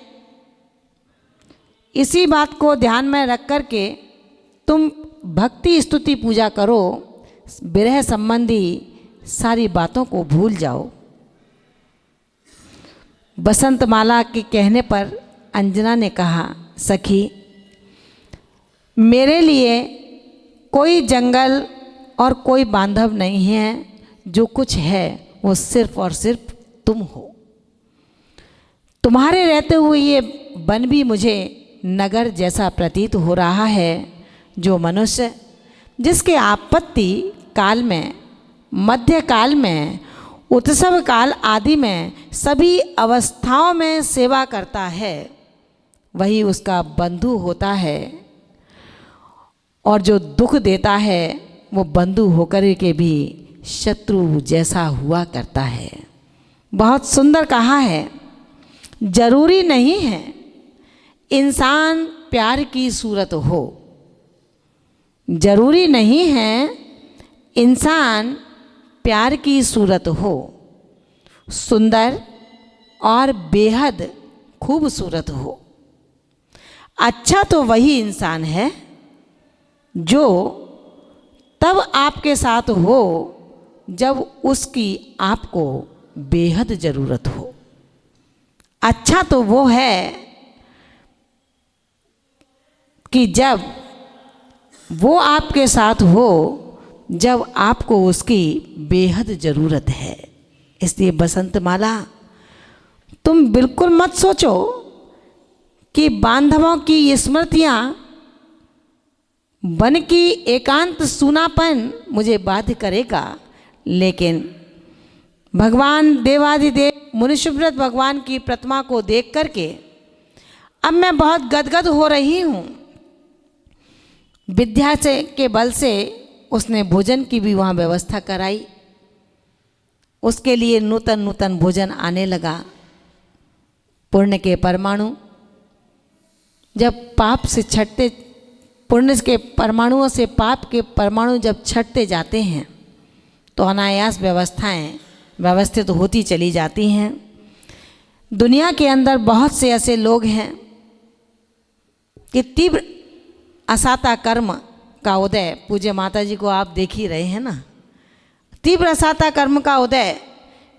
इसी बात को ध्यान में रख कर के तुम भक्ति, स्तुति, पूजा करो, विरह संबंधी सारी बातों को भूल जाओ। बसंत माला के कहने पर अंजना ने कहा, सखी मेरे लिए कोई जंगल और कोई बांधव नहीं है, जो कुछ है वो सिर्फ और सिर्फ तुम हो। तुम्हारे रहते हुए ये वन भी मुझे नगर जैसा प्रतीत हो रहा है। जो मनुष्य जिसके आपत्ति काल में, मध्य काल में, उत्सव काल आदि में सभी अवस्थाओं में सेवा करता है, वही उसका बंधु होता है। और जो दुख देता है वो बंधु होकर के भी शत्रु जैसा हुआ करता है। बहुत सुंदर कहा है। जरूरी नहीं है इंसान प्यार की सूरत हो, जरूरी नहीं है इंसान प्यार की सूरत हो। सुंदर और बेहद खूबसूरत हो। अच्छा तो वही इंसान है जो तब आपके साथ हो जब उसकी आपको बेहद ज़रूरत हो। अच्छा तो वो है कि जब वो आपके साथ हो जब आपको उसकी बेहद ज़रूरत है। इसलिए बसंतमाला, तुम बिल्कुल मत सोचो कि बांधवों की स्मृतियाँ वन की एकांत सूनापन मुझे बाध्य करेगा, लेकिन भगवान देवादिदेव मुनिशुभ्रत भगवान की प्रतिमा को देख करके अब मैं बहुत गदगद हो रही हूँ। विद्या से के बल से उसने भोजन की भी वहाँ व्यवस्था कराई। उसके लिए नूतन नूतन भोजन आने लगा। पुण्य के परमाणु जब पाप से छटते, पुण्य के परमाणुओं से पाप के परमाणु जब छटते जाते हैं तो अनायास व्यवस्थाएं व्यवस्थित होती चली जाती हैं। दुनिया के अंदर बहुत से ऐसे लोग हैं कि तीव्र असाता कर्म का उदय, पूज्य माता जी को आप देख ही रहे हैं ना, तीव्र असाता कर्म का उदय,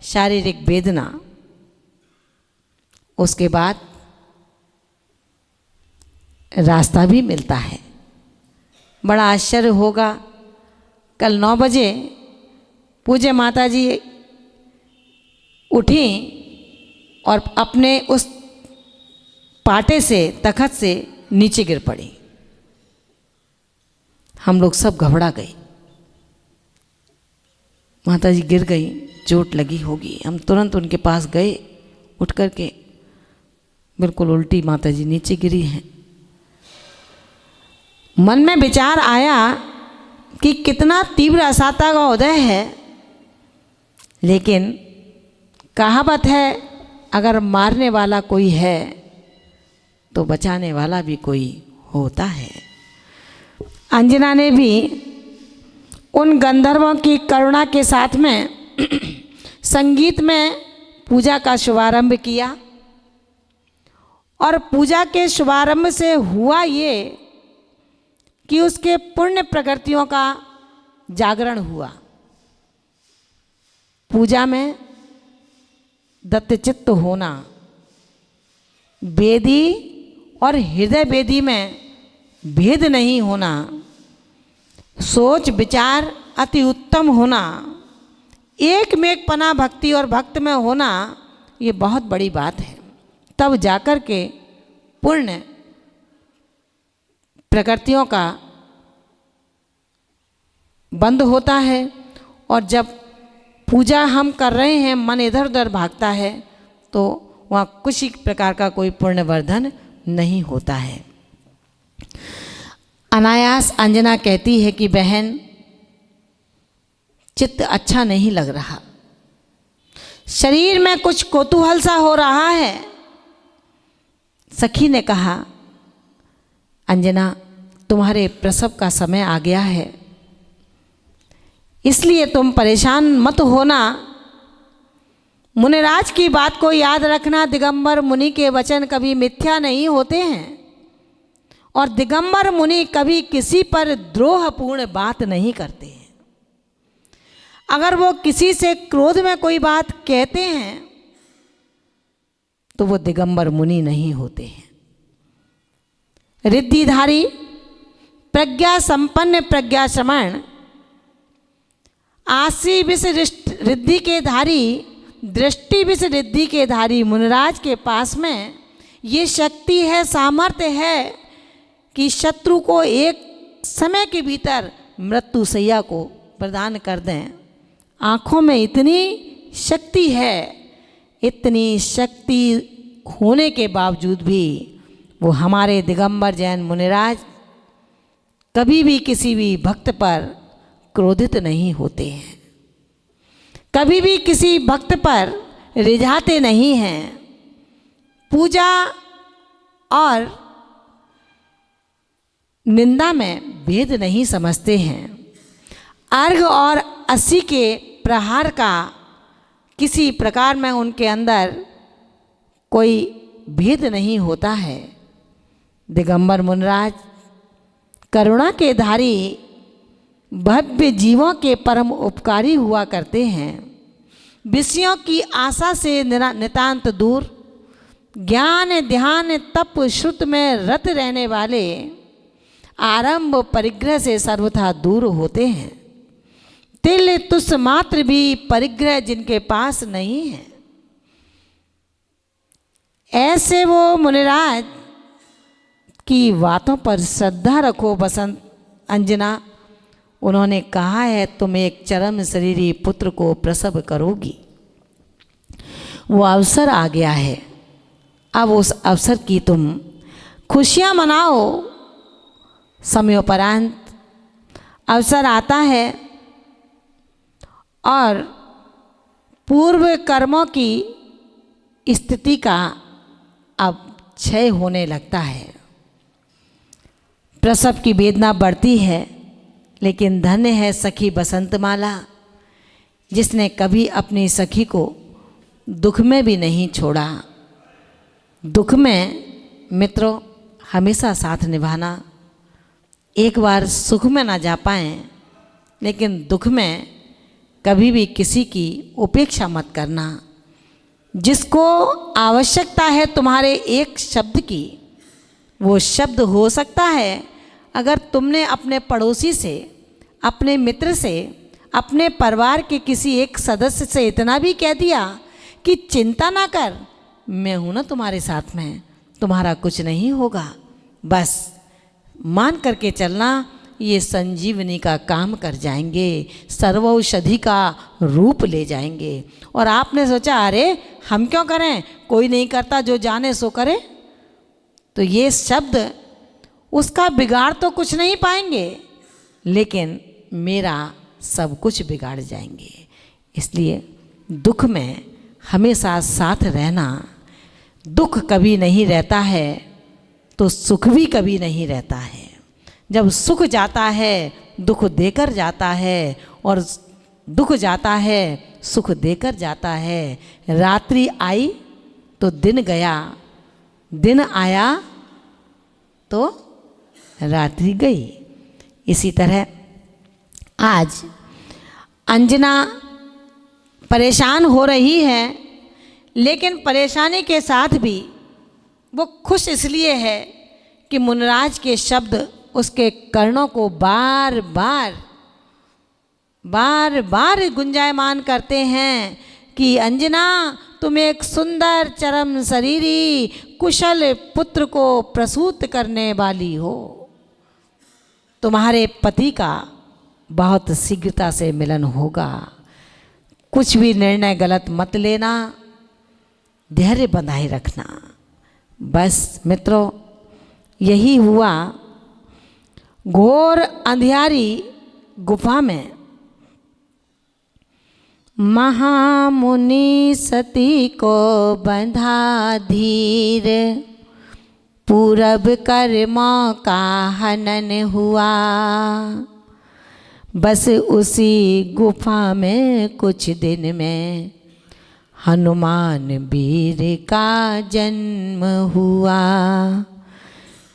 शारीरिक वेदना, उसके बाद रास्ता भी मिलता है। बड़ा आश्चर्य होगा, कल 9 बजे पूज्य माता जी उठी और अपने उस पाटे से, तखत से नीचे गिर पड़ी। हम लोग सब घबरा गए, माता जी गिर गई, चोट लगी होगी। हम तुरंत उनके पास गए, उठ करके बिल्कुल उल्टी माता जी नीचे गिरी हैं। मन में विचार आया कि कितना तीव्र असाता का उदय है, लेकिन कहावत है अगर मारने वाला कोई है तो बचाने वाला भी कोई होता है। अंजना ने भी उन गंधर्वों की करुणा के साथ में संगीत में पूजा का शुभारंभ किया और पूजा के शुभारंभ से हुआ ये कि उसके पुण्य प्रकृतियों का जागरण हुआ। पूजा में दत्तचित्त होना, वेदी और हृदय वेदी में भेद नहीं होना, सोच विचार अति उत्तम होना, एक मेघपना भक्ति और भक्त में होना, ये बहुत बड़ी बात है। तब जाकर के पुण्य प्रकृतियों का बंद होता है। और जब पूजा हम कर रहे हैं, मन इधर उधर भागता है, तो वहाँ कुछ ही प्रकार का कोई पुण्यवर्धन नहीं होता है। अनायास अंजना कहती है कि बहन, चित्त अच्छा नहीं लग रहा, शरीर में कुछ कौतूहल सा हो रहा है। सखी ने कहा, अंजना, तुम्हारे प्रसव का समय आ गया है, इसलिए तुम परेशान मत होना। मुनिराज की बात को याद रखना, दिगंबर मुनि के वचन कभी मिथ्या नहीं होते हैं और दिगंबर मुनि कभी किसी पर द्रोहपूर्ण बात नहीं करते हैं। अगर वो किसी से क्रोध में कोई बात कहते हैं तो वो दिगंबर मुनि नहीं होते हैं। रिद्धिधारी, प्रज्ञा संपन्न, प्रज्ञा श्रमण, आशी विष रिद्धि के धारी, दृष्टि विष रिद्धि के धारी मुनिराज के पास में ये शक्ति है, सामर्थ्य है कि शत्रु को एक समय के भीतर मृत्यु सैया को प्रदान कर दें। आँखों में इतनी शक्ति है, इतनी शक्ति होने के बावजूद भी वो हमारे दिगंबर जैन मुनिराज कभी भी किसी भी भक्त पर क्रोधित नहीं होते हैं, कभी भी किसी भक्त पर रिझाते नहीं हैं। पूजा और निंदा में भेद नहीं समझते हैं। अर्घ और अस्सी के प्रहार का किसी प्रकार में उनके अंदर कोई भेद नहीं होता है। दिगंबर मुनिराज करुणा के धारी भव्य जीवों के परम उपकारी हुआ करते हैं। विषयों की आशा से नितांत दूर, ज्ञान ध्यान तप श्रुत में रत रहने वाले आरंभ परिग्रह से सर्वथा दूर होते हैं। तिल तुस मात्र भी परिग्रह जिनके पास नहीं है, ऐसे वो मुनिराज की बातों पर श्रद्धा रखो। बसंत अंजना, उन्होंने कहा है तुम एक चरम शरीरी पुत्र को प्रसव करोगी। वो अवसर आ गया है, अब उस अवसर की तुम खुशियाँ मनाओ। समयोपरांत अवसर आता है और पूर्व कर्मों की स्थिति का अब क्षय होने लगता है। प्रसव की वेदना बढ़ती है, लेकिन धन्य है सखी बसंतमाला, जिसने कभी अपनी सखी को दुख में भी नहीं छोड़ा। दुख में मित्रों हमेशा साथ निभाना। एक बार सुख में ना जा पाएं, लेकिन दुख में कभी भी किसी की उपेक्षा मत करना। जिसको आवश्यकता है तुम्हारे एक शब्द की, वो शब्द हो सकता है अगर तुमने अपने पड़ोसी से, अपने मित्र से, अपने परिवार के किसी एक सदस्य से इतना भी कह दिया कि चिंता ना कर, मैं हूँ ना तुम्हारे साथ में, तुम्हारा कुछ नहीं होगा। बस मान करके चलना, ये संजीवनी का काम कर जाएंगे, सर्वौषधि का रूप ले जाएंगे। और आपने सोचा अरे हम क्यों करें, कोई नहीं करता, जो जाने सो करे। तो ये शब्द उसका बिगाड़ तो कुछ नहीं पाएंगे, लेकिन मेरा सब कुछ बिगाड़ जाएंगे। इसलिए दुख में हमेशा साथ रहना। दुख कभी नहीं रहता है तो सुख भी कभी नहीं रहता है। जब सुख जाता है दुख देकर जाता है, और दुख जाता है सुख देकर जाता है। रात्रि आई तो दिन गया, दिन आया तो रात्रि गई। इसी तरह आज अंजना परेशान हो रही है, लेकिन परेशानी के साथ भी वो खुश इसलिए है कि मुनिराज के शब्द उसके कर्णों को बार बार गुंजायमान करते हैं कि अंजना तुम एक सुंदर चरम शरीरी कुशल पुत्र को प्रसूत करने वाली हो। तुम्हारे पति का बहुत शीघ्रता से मिलन होगा। कुछ भी निर्णय गलत मत लेना, धैर्य बनाए रखना। बस मित्रों यही हुआ। घोर अंधियारी गुफा में महामुनि सती को बंधा धीर, पूरब कर्मों का हनन हुआ। बस उसी गुफा में कुछ दिन में हनुमान वीर का जन्म हुआ।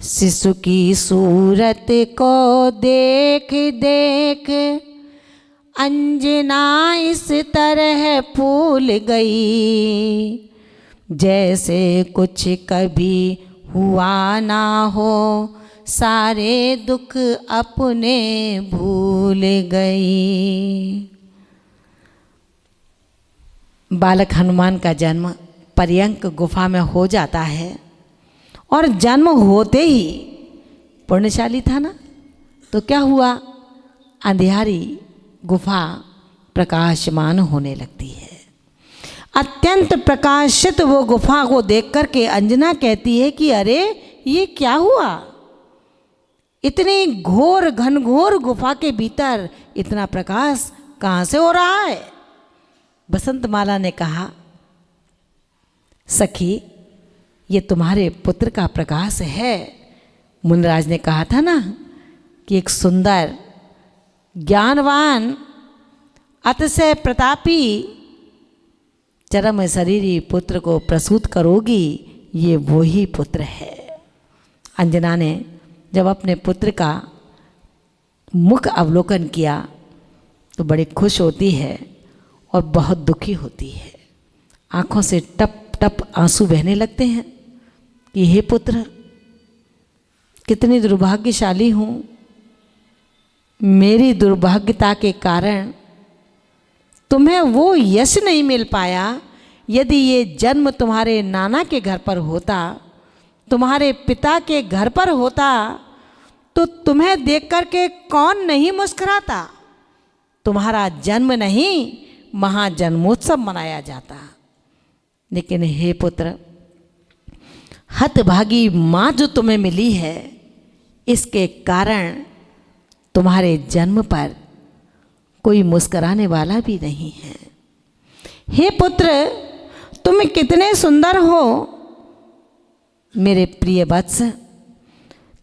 शिशु की सूरत को देख देख अंजना इस तरह फूल गई, जैसे कुछ कभी हुआ ना हो, सारे दुख अपने भूल गई। बालक हनुमान का जन्म पर्यंक गुफा में हो जाता है, और जन्म होते ही पुण्यशाली था ना, तो क्या हुआ, अंधियारी गुफा प्रकाशमान होने लगती है। अत्यंत प्रकाशित वो गुफा को देख कर के अंजना कहती है कि अरे ये क्या हुआ, इतनी घोर घनघोर गुफा के भीतर इतना प्रकाश कहाँ से हो रहा है। बसंतमाला ने कहा सखी ये तुम्हारे पुत्र का प्रकाश है। मुनिराज ने कहा था ना कि एक सुंदर ज्ञानवान अतिशय प्रतापी चरम शरीरी पुत्र को प्रसूत करोगी, ये वो ही पुत्र है। अंजना ने जब अपने पुत्र का मुख अवलोकन किया तो बड़ी खुश होती है और बहुत दुखी होती है। आँखों से टप टप आंसू बहने लगते हैं कि हे पुत्र, कितनी दुर्भाग्यशाली हूँ, मेरी दुर्भाग्यता के कारण तुम्हें वो यश नहीं मिल पाया। यदि ये जन्म तुम्हारे नाना के घर पर होता, तुम्हारे पिता के घर पर होता, तो तुम्हें देख कर के कौन नहीं मुस्कुराता। तुम्हारा जन्म नहीं, महाजन्मोत्सव मनाया जाता। लेकिन हे पुत्र, हतभागी माँ जो तुम्हें मिली है, इसके कारण तुम्हारे जन्म पर कोई मुस्कुराने वाला भी नहीं है। हे पुत्र, तुम कितने सुंदर हो मेरे प्रिय वत्स।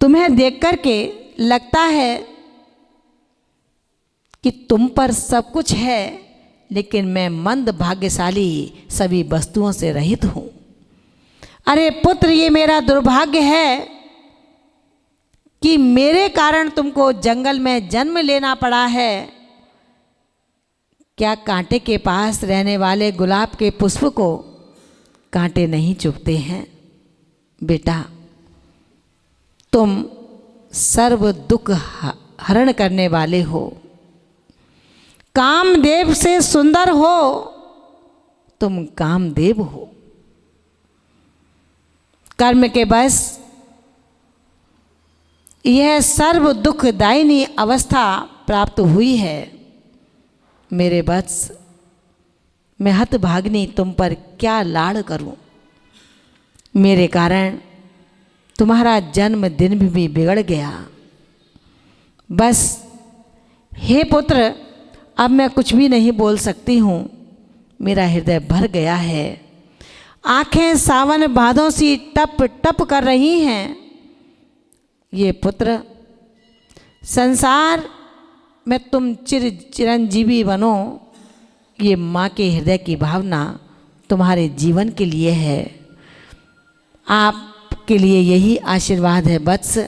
तुम्हें देख कर के लगता है कि तुम पर सब कुछ है, लेकिन मैं मंद भाग्यशाली सभी वस्तुओं से रहित हूँ। अरे पुत्र, ये मेरा दुर्भाग्य है कि मेरे कारण तुमको जंगल में जन्म लेना पड़ा है। क्या कांटे के पास रहने वाले गुलाब के पुष्प को कांटे नहीं चुभते हैं? बेटा, तुम सर्व दुख हरण करने वाले हो, कामदेव से सुंदर हो, तुम कामदेव हो। कर्म के बस यह सर्व दुखदायिनी अवस्था प्राप्त हुई है। मेरे वत्स, मैं हतभागिनी तुम पर क्या लाड़ करूं। मेरे कारण तुम्हारा जन्म दिन भी बिगड़ गया। बस हे पुत्र, अब मैं कुछ भी नहीं बोल सकती हूँ, मेरा हृदय भर गया है। आंखें सावन भादों सी टप टप कर रही हैं। ये पुत्र, संसार में तुम चिरंजीवी बनो, ये माँ के हृदय की भावना तुम्हारे जीवन के लिए है। आपके लिए यही आशीर्वाद है वत्स।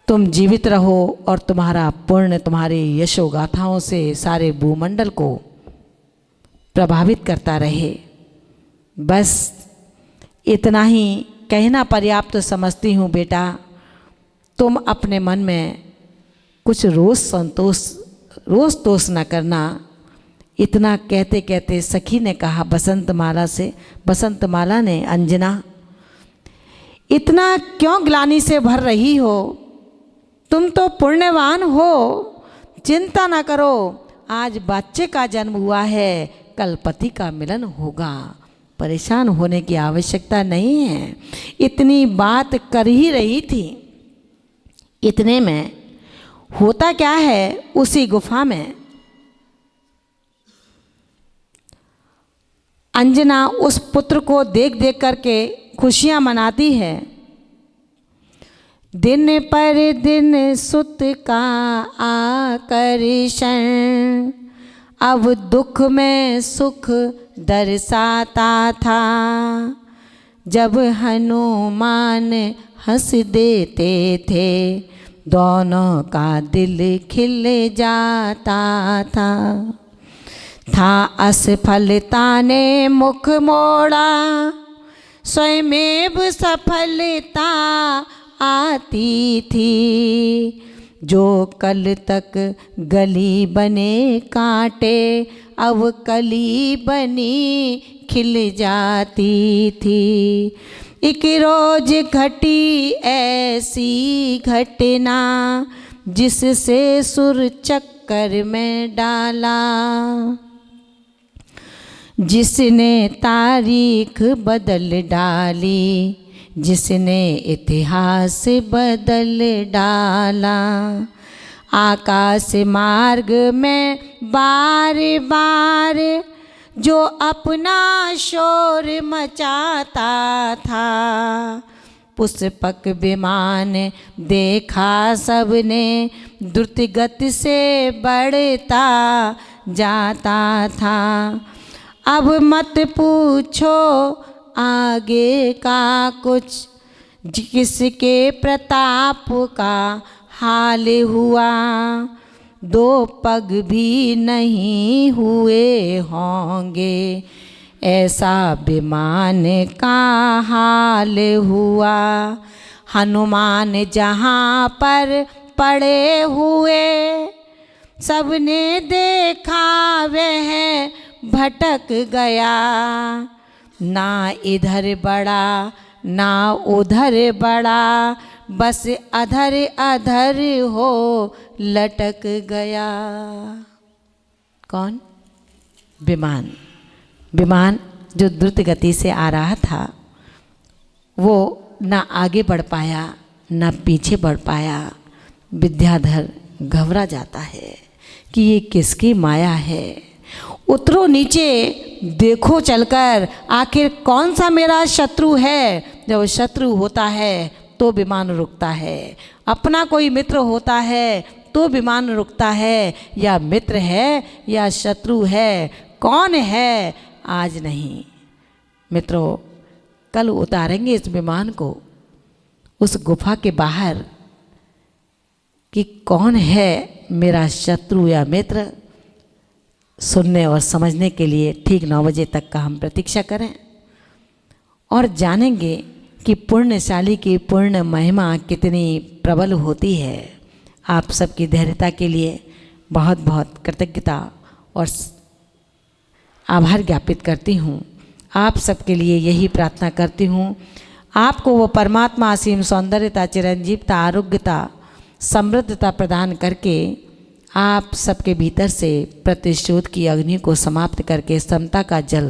तुम जीवित रहो और तुम्हारा पुण्य तुम्हारे यशोगाथाओं से सारे भूमंडल को प्रभावित करता रहे। बस इतना ही कहना पर्याप्त समझती हूँ बेटा। तुम अपने मन में कुछ रोष तोष न करना। इतना कहते कहते सखी ने कहा बसंतमाला ने, अंजना, इतना क्यों ग्लानि से भर रही हो? तुम तो पुण्यवान हो, चिंता ना करो। आज बच्चे का जन्म हुआ है, कल पति का मिलन होगा, परेशान होने की आवश्यकता नहीं है। इतनी बात कर ही रही थी। इतने में होता क्या है, उसी गुफा में अंजना उस पुत्र को देख देख करके खुशियां मनाती है। दिन पर दिन सुत का आकर्षण अब दुख में सुख दर्शाता था। जब हनुमान हंस देते थे, दोनों का दिल खिल जाता था असफलता ने मुख मोड़ा, स्वयमेव सफलता आती थी। जो कल तक गली बने कांटे, अब कली बनी खिल जाती थी। एक रोज घटी ऐसी घटना, जिससे सुर चक्कर में डाला, जिसने तारीख बदल डाली, जिसने इतिहास बदल डाला। आकाश मार्ग में बार बार जो अपना शोर मचाता था, पुष्पक विमान देखा सबने, द्रुत गति से बढ़ता जाता था। अब मत पूछो आगे का कुछ, किसके प्रताप का हाल हुआ, दो पग भी नहीं हुए होंगे, ऐसा विमान का हाल हुआ। हनुमान जहाँ पर पड़े हुए, सबने देखा वह भटक गया, ना इधर बढ़ा ना उधर बढ़ा, बस अधर अधर हो लटक गया। कौन? विमान। विमान जो द्रुत गति से आ रहा था, वो ना आगे बढ़ पाया ना पीछे बढ़ पाया। विद्याधर घबरा जाता है कि ये किसकी माया है। उतरो नीचे, देखो चलकर आखिर कौन सा मेरा शत्रु है। जब शत्रु होता है तो विमान रुकता है, अपना कोई मित्र होता है तो विमान रुकता है। या मित्र है या शत्रु है, कौन है आज नहीं। मित्रों, कल उतारेंगे इस विमान को उस गुफा के बाहर कि कौन है मेरा शत्रु या मित्र। सुनने और समझने के लिए ठीक 9 बजे तक का हम प्रतीक्षा करें और जानेंगे कि पुण्यशाली की पुण्य महिमा कितनी प्रबल होती है। आप सबकी धैर्यता के लिए बहुत बहुत कृतज्ञता और आभार ज्ञापित करती हूँ। आप सबके लिए यही प्रार्थना करती हूँ, आपको वो परमात्मा असीम सौंदर्यता, चिरंजीवता, आरोग्यता, समृद्धता प्रदान करके आप सबके भीतर से प्रतिशोध की अग्नि को समाप्त करके समता का जल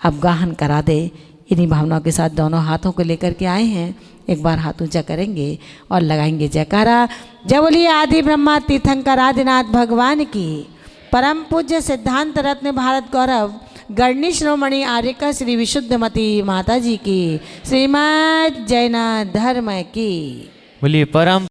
अवगाहन करा दे। इन्हीं भावनाओं के साथ दोनों हाथों को लेकर के आए हैं। एक बार हाथ ऊंचा करेंगे और लगाएंगे जयकारा। जय बोलिए आदि ब्रह्मा तीर्थंकर आदिनाथ भगवान की। परम पूज्य सिद्धांत रत्न भारत गौरव गणनी शिरोमणि आर्यका श्री विशुद्धमती माता जी की, श्रीमद् जैन धर्म की। बोलिए परम